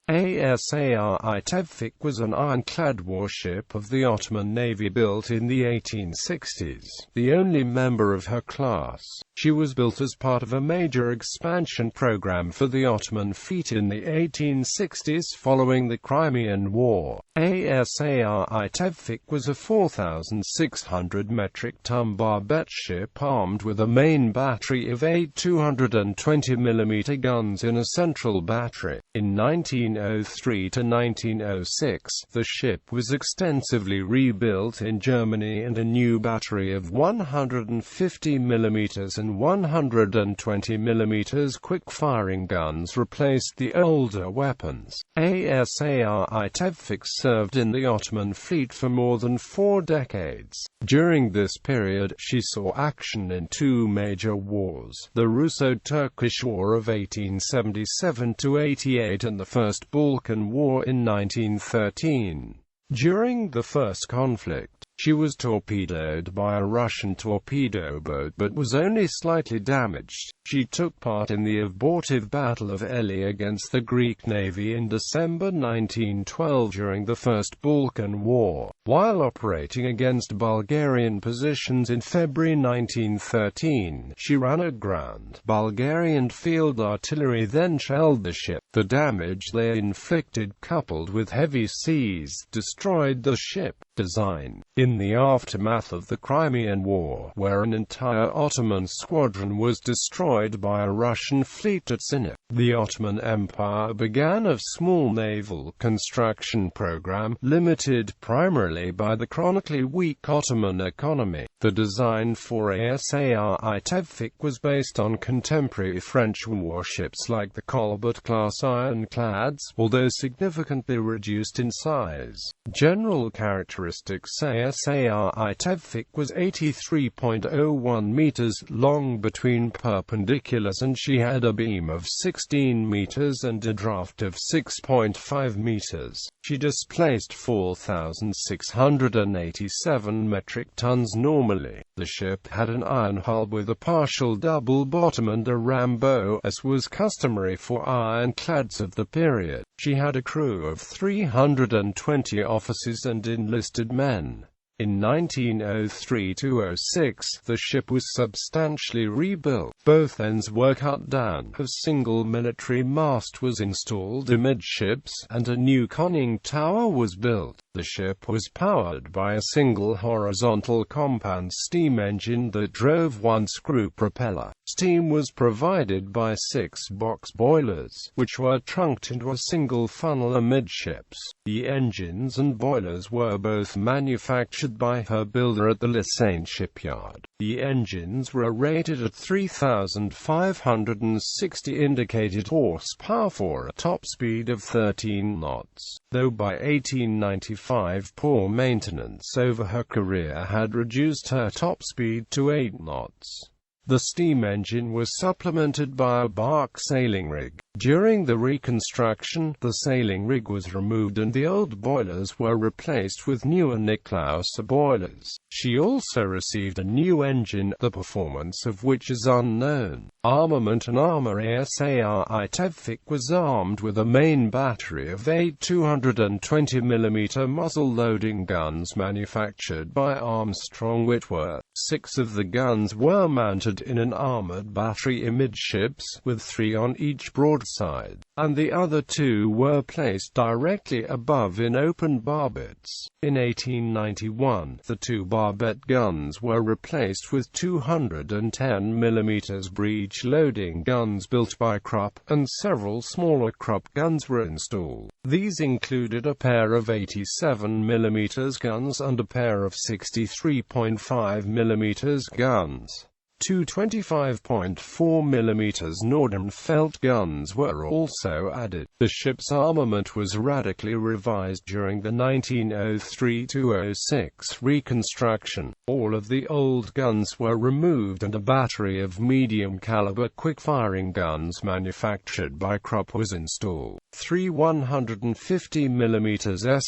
Âsâr-ı Tevfik was an ironclad warship of the Ottoman Navy built in the 1860s, the only member of her class. She was built as part of a major expansion program for the Ottoman fleet in the 1860s following the Crimean War. Âsâr-ı Tevfik was a 4,600 metric ton barbette ship armed with a main battery of 8 220mm guns in a central battery. In 1903 to 1906, the ship was extensively rebuilt in Germany and a new battery of 150mm and 120mm quick-firing guns replaced the older weapons. Âsâr-ı Tevfik served in the Ottoman fleet for more than 4 decades. During this period, she saw action in 2 major wars, the Russo-Turkish War of 1877–88 and the First Balkan War in 1913. During the first conflict, she was torpedoed by a Russian torpedo boat but was only slightly damaged. She took part in the abortive Battle of Ely against the Greek Navy in December 1912 during the First Balkan War. While operating against Bulgarian positions in February 1913, she ran aground. Bulgarian field artillery then shelled the ship. The damage they inflicted, coupled with heavy seas, destroyed the ship. Design. In the aftermath of the Crimean War, where an entire Ottoman squadron was destroyed by a Russian fleet at Sinop, the Ottoman Empire began a small naval construction program, limited primarily by the chronically weak Ottoman economy. The design for Âsâr-ı Tevfik was based on contemporary French warships like the Colbert-class ironclads, although significantly reduced in size. General characteristics. Âsâr-ı Tevfik was 83.01 meters long between perpendiculars and she had a beam of 16 meters and a draft of 6.5 meters. She displaced 4,687 metric tons normally. The ship had an iron hull with a partial double bottom and a rambo, as was customary for ironclads of the period. She had a crew of 320 officers and enlisted men. In 1903–06, the ship was substantially rebuilt. Both ends were cut down, a single military mast was installed amidships, and a new conning tower was built. The ship was powered by a single horizontal compound steam engine that drove one screw propeller. Steam was provided by 6 box boilers, which were trunked into a single funnel amidships. The engines and boilers were both manufactured by her builder at the Lisane shipyard. The engines were rated at 3,560 indicated horsepower for a top speed of 13 knots, though by 1895 poor maintenance over her career had reduced her top speed to 8 knots. The steam engine was supplemented by a bark sailing rig. During the Reconstruction, the sailing rig was removed and the old boilers were replaced with newer Niklauser boilers. She also received a new engine, the performance of which is unknown. Armament and armor. Âsâr-ı Tevfik was armed with a main battery of 8 220mm muzzle-loading guns manufactured by Armstrong Whitworth. 6 of the guns were mounted in an armored battery amidships, with 3 on each broadside, and the other 2 were placed directly above in open barbettes. In 1891, the 2 barbette guns were replaced with 210mm breech-loading guns built by Krupp, and several smaller Krupp guns were installed. These included a pair of 87mm guns and a pair of 63.5mm guns. 2 25.4mm Nordenfeldt guns were also added. The ship's armament was radically revised during the 1903–06 Reconstruction. All of the old guns were removed and a battery of medium-caliber quick-firing guns manufactured by Krupp was installed. 3 150mm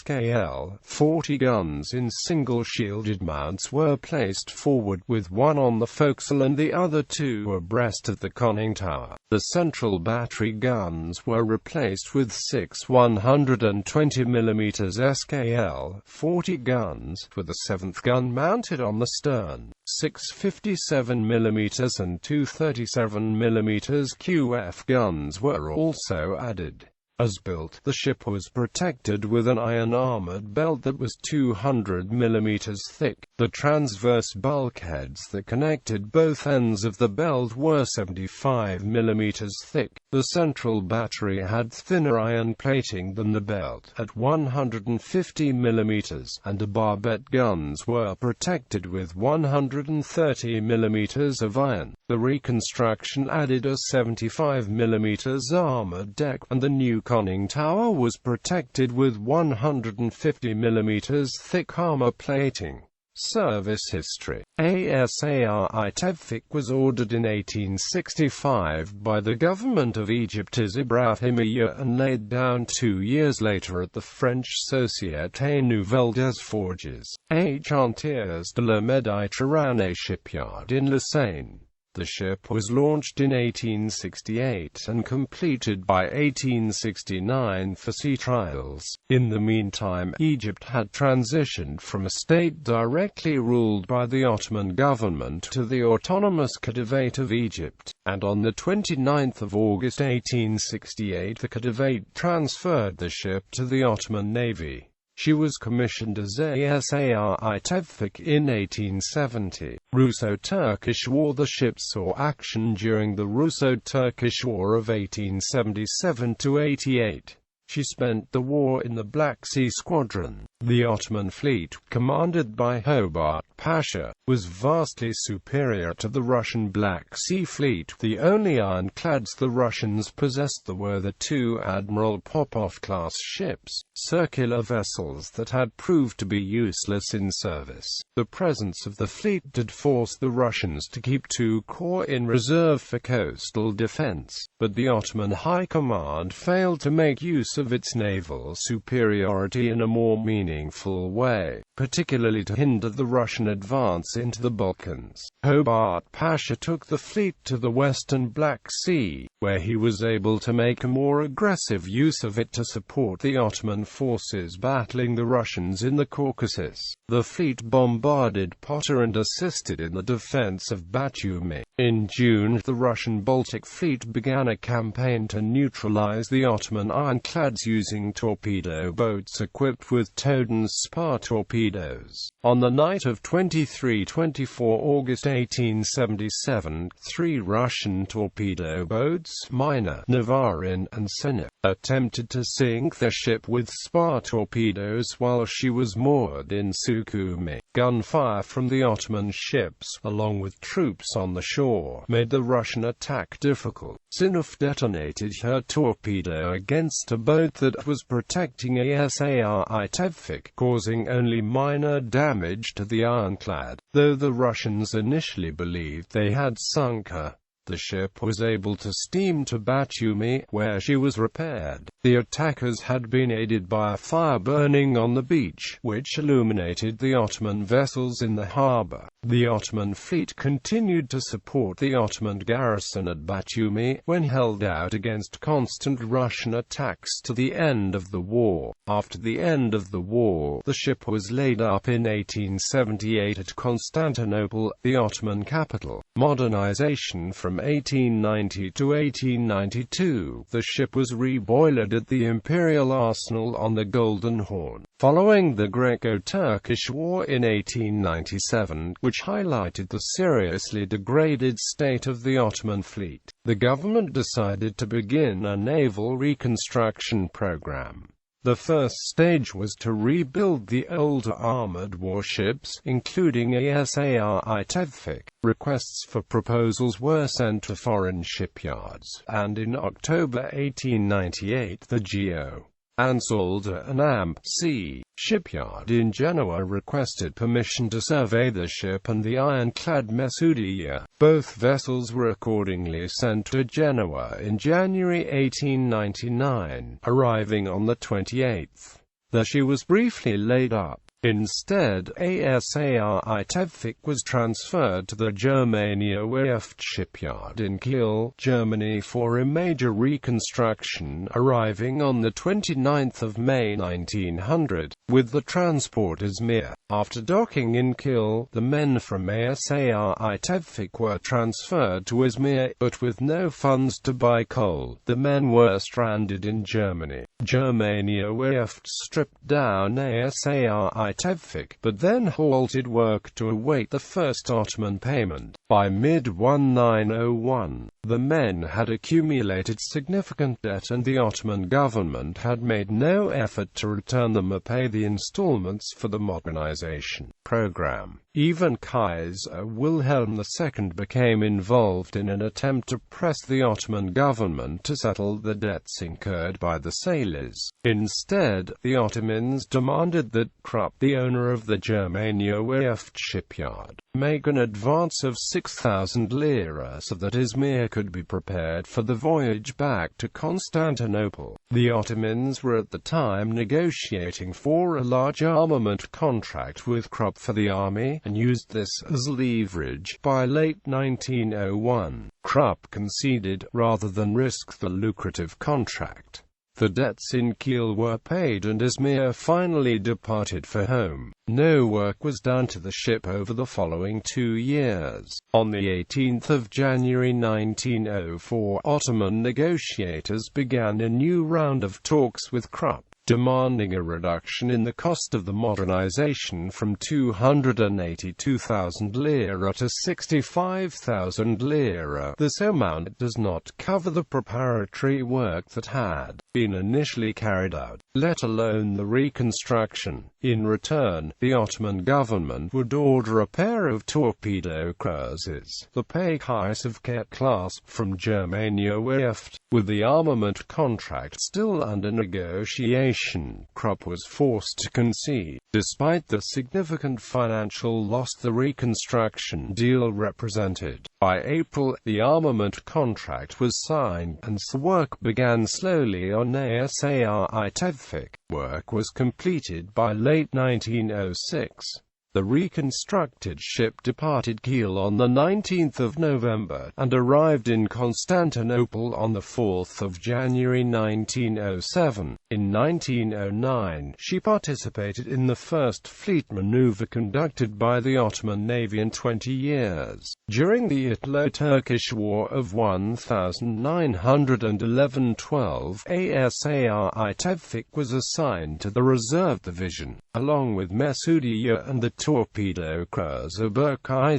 SKL 40 guns in single shielded mounts were placed forward, with one on the forecastle and the other two abreast of the conning tower. The central battery guns were replaced with 6 120mm SKL 40 guns, with a seventh gun mounted on the stern. 6 57mm and 2 37mm QF guns were also added. As built, the ship was protected with an iron armored belt that was 200mm thick. The transverse bulkheads that connected both ends of the belt were 75mm thick. The central battery had thinner iron plating than the belt, at 150mm, and the barbette guns were protected with 130mm of iron. The Reconstruction added a 75mm armored deck, and the new conning tower was protected with 150mm thick armor plating. Service history. Âsâr-ı Tevfik was ordered in 1865 by the government of Egypt as Ibrahimiya and laid down 2 years later at the French Société Nouvelle des Forges, a Chantiers de la Méditerranée shipyard in Le Seine. The ship was launched in 1868 and completed by 1869 for sea trials. In the meantime, Egypt had transitioned from a state directly ruled by the Ottoman government to the autonomous Khedivate of Egypt, and on the 29th of August 1868 the Khedivate transferred the ship to the Ottoman Navy. She was commissioned as Âsâr-ı Tevfik in 1870. Russo-Turkish War. The ship saw action during the Russo-Turkish War of 1877–88. She spent the war in the Black Sea Squadron. The Ottoman fleet, commanded by Hobart Pasha, was vastly superior to the Russian Black Sea Fleet. The only ironclads the Russians possessed were the two Admiral Popov-class ships, circular vessels that had proved to be useless in service. The presence of the fleet did force the Russians to keep 2 corps in reserve for coastal defense, but the Ottoman High Command failed to make use of its naval superiority in a more meaningful way, particularly to hinder the Russian advance into the Balkans. Hobart Pasha took the fleet to the western Black Sea, where he was able to make a more aggressive use of it to support the Ottoman forces battling the Russians in the Caucasus. The fleet bombarded Potter and assisted in the defense of Batumi. In June, the Russian Baltic Fleet began a campaign to neutralize the Ottoman ironclads using torpedo boats equipped with Toden's spar torpedoes. On the night of 23–24 August 1877, 3 Russian torpedo boats, Mina, Navarin, and Sinop, attempted to sink the ship with spar torpedoes while she was moored in Sukhumi. Gunfire from the Ottoman ships, along with troops on the shore, made the Russian attack difficult. Sinop detonated her torpedo against a boat that was protecting Âsâr-ı Tevfik, causing only minor damage to the ironclad. Though the Russians initially believed they had sunk her, the ship was able to steam to Batumi, where she was repaired. The attackers had been aided by a fire burning on the beach, which illuminated the Ottoman vessels in the harbor. The Ottoman fleet continued to support the Ottoman garrison at Batumi, when held out against constant Russian attacks to the end of the war. After the end of the war, the ship was laid up in 1878 at Constantinople, the Ottoman capital. Modernization. From 1890 to 1892, the ship was reboilered at the Imperial Arsenal on the Golden Horn. Following the Greco-Turkish War in 1897, which highlighted the seriously degraded state of the Ottoman fleet, the government decided to begin a naval reconstruction program. The first stage was to rebuild the older armored warships, including Âsâr-ı Tevfik. Requests for proposals were sent to foreign shipyards, and in October 1898 the Geo. Ansaldo and Amp. C. shipyard in Genoa requested permission to survey the ship and the ironclad Mesoudia. Both vessels were accordingly sent to Genoa in January 1899, arriving on the 28th. There she was briefly laid up. Instead, Âsâr-ı Tevfik was transferred to the Germania Werft shipyard in Kiel, Germany for a major reconstruction, arriving on the 29th of May 1900, with the transport Izmir. After docking in Kiel, the men from Âsâr-ı Tevfik were transferred to Izmir, but with no funds to buy coal. The men were stranded in Germany. Germania Werft stripped down Âsâr-ı Tevfik, but then halted work to await the first Ottoman payment. By mid-1901, the men had accumulated significant debt and the Ottoman government had made no effort to return them or pay the installments for the modernization program. Even Kaiser Wilhelm II became involved in an attempt to press the Ottoman government to settle the debts incurred by the sailors. Instead, the Ottomans demanded that Krupp, the owner of the Germania Werft shipyard, make an advance of 6,000 lira so that Izmir could be prepared for the voyage back to Constantinople. The Ottomans were at the time negotiating for a large armament contract with Krupp for the army, and used this as leverage. By late 1901, Krupp conceded, rather than risk the lucrative contract. The debts in Kiel were paid and Izmir finally departed for home. No work was done to the ship over the following 2 years. On the 18th of January 1904, Ottoman negotiators began a new round of talks with Krupp, demanding a reduction in the cost of the modernization from 282,000 lira to 65,000 lira. This amount does not cover the preparatory work that had been initially carried out, let alone the reconstruction. In return, the Ottoman government would order a pair of torpedo cruisers, the Chusseau-Flaviens class, from Germania Werft. With the armament contract still under negotiation, Krupp was forced to concede. Despite the significant financial loss the reconstruction deal represented, by April, the armament contract was signed, and work began slowly on Âsâr-ı Tevfik. Work was completed by late 1906. The reconstructed ship departed Kiel on the 19th of November, and arrived in Constantinople on the 4th of January 1907. In 1909, she participated in the first fleet maneuver conducted by the Ottoman Navy in 20 years. During the Italo-Turkish War of 1911–12, Âsâr-ı Tevfik was assigned to the reserve division, along with Mesoudia and the torpedo cruiser Balkan.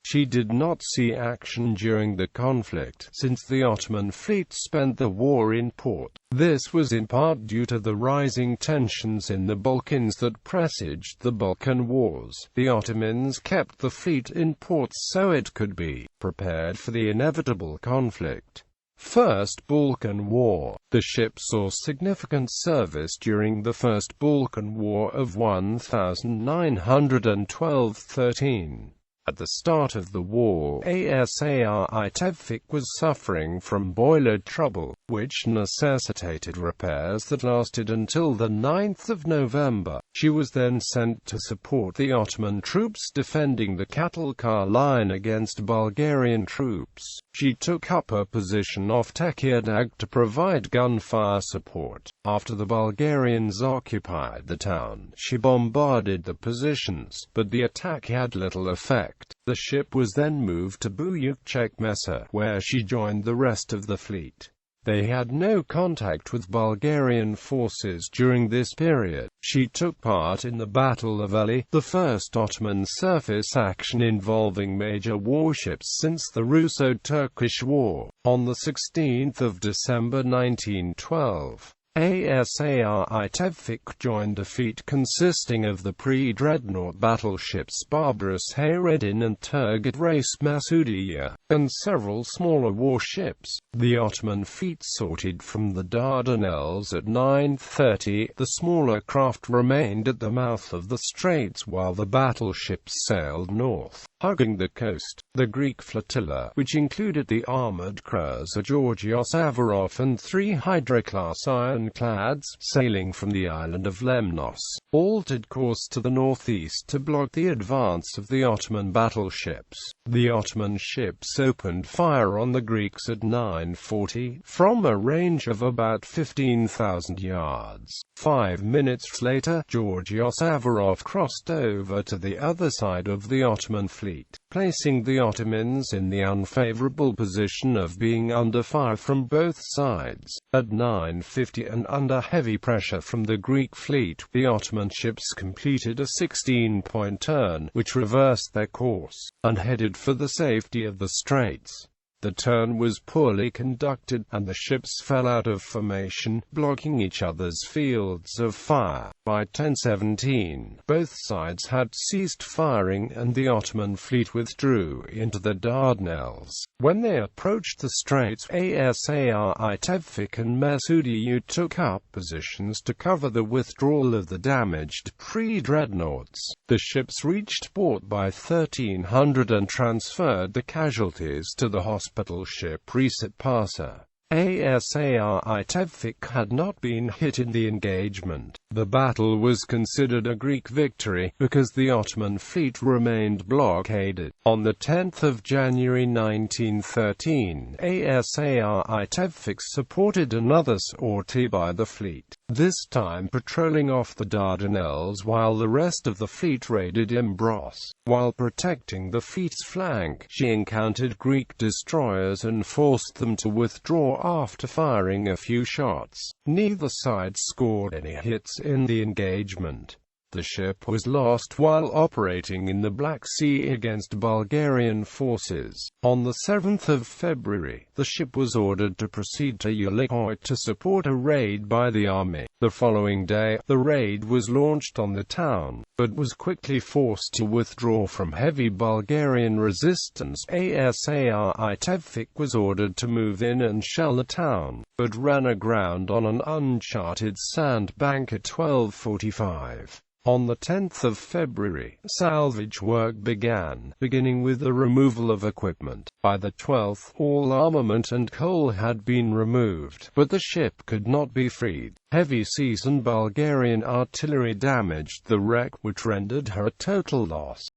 She did not see action during the conflict, since the Ottoman fleet spent the war in port. This was in part due to the rising tensions in the Balkans that presaged the Balkan Wars. The Ottomans kept the fleet in port so it could be prepared for the inevitable conflict. First Balkan War. The ship saw significant service during the First Balkan War of 1912–13. At the start of the war, Âsâr-ı Tevfik was suffering from boiler trouble, which necessitated repairs that lasted until the 9th of November. She was then sent to support the Ottoman troops defending the Katalkar line against Bulgarian troops. She took up her position off Tekirdağ to provide gunfire support. After the Bulgarians occupied the town, she bombarded the positions, but the attack had little effect. The ship was then moved to Büyükçekmece, where she joined the rest of the fleet. They had no contact with Bulgarian forces during this period. She took part in the Battle of Eli, the first Ottoman surface action involving major warships since the Russo-Turkish War. On the 16th of December 1912, Âsâr-ı Tevfik joined a fleet consisting of the pre-dreadnought battleships Barbaros Hayreddin and Turgut Reis Masudiye, and several smaller warships. The Ottoman fleet sorted from the Dardanelles at 9:30. The smaller craft remained at the mouth of the straits while the battleships sailed north, hugging the coast. The Greek flotilla, which included the armored cruiser Georgios Avarov and 3 Hydra-class ironclads, sailing from the island of Lemnos, altered course to the northeast to block the advance of the Ottoman battleships. The Ottoman ships opened fire on the Greeks at 9:40, from a range of about 15,000 yards. 5 minutes later, Georgios Avarov crossed over to the other side of the Ottoman fleet, placing the Ottomans in the unfavorable position of being under fire from both sides. At 9:50 and under heavy pressure from the Greek fleet, the Ottoman ships completed a 16-point turn, which reversed their course, and headed for the safety of the straits. The turn was poorly conducted, and the ships fell out of formation, blocking each other's fields of fire. By 10:17, both sides had ceased firing and the Ottoman fleet withdrew into the Dardanelles. When they approached the straits, Âsâr-ı Tevfik and Masudiye took up positions to cover the withdrawal of the damaged pre-dreadnoughts. The ships reached port by 1300 and transferred the casualties to the hospital ship Reset Pasha. Âsâr-ı Tevfik had not been hit in the engagement. The battle was considered a Greek victory, because the Ottoman fleet remained blockaded. On the 10th of January 1913, Âsâr-ı Tevfik supported another sortie by the fleet, this time patrolling off the Dardanelles while the rest of the fleet raided Imbros. While protecting the fleet's flank, she encountered Greek destroyers and forced them to withdraw after firing a few shots. Neither side scored any hits in the engagement. The ship was lost while operating in the Black Sea against Bulgarian forces. On the 7th of February, the ship was ordered to proceed to Ulicoy to support a raid by the army. The following day, the raid was launched on the town, but was quickly forced to withdraw from heavy Bulgarian resistance. Âsâr-ı Tevfik was ordered to move in and shell the town, but ran aground on an uncharted sandbank at 12:45. On the 10th of February, salvage work began, beginning with the removal of equipment. By the 12th, all armament and coal had been removed, but the ship could not be freed. Heavy seas and Bulgarian artillery damaged the wreck, which rendered her a total loss.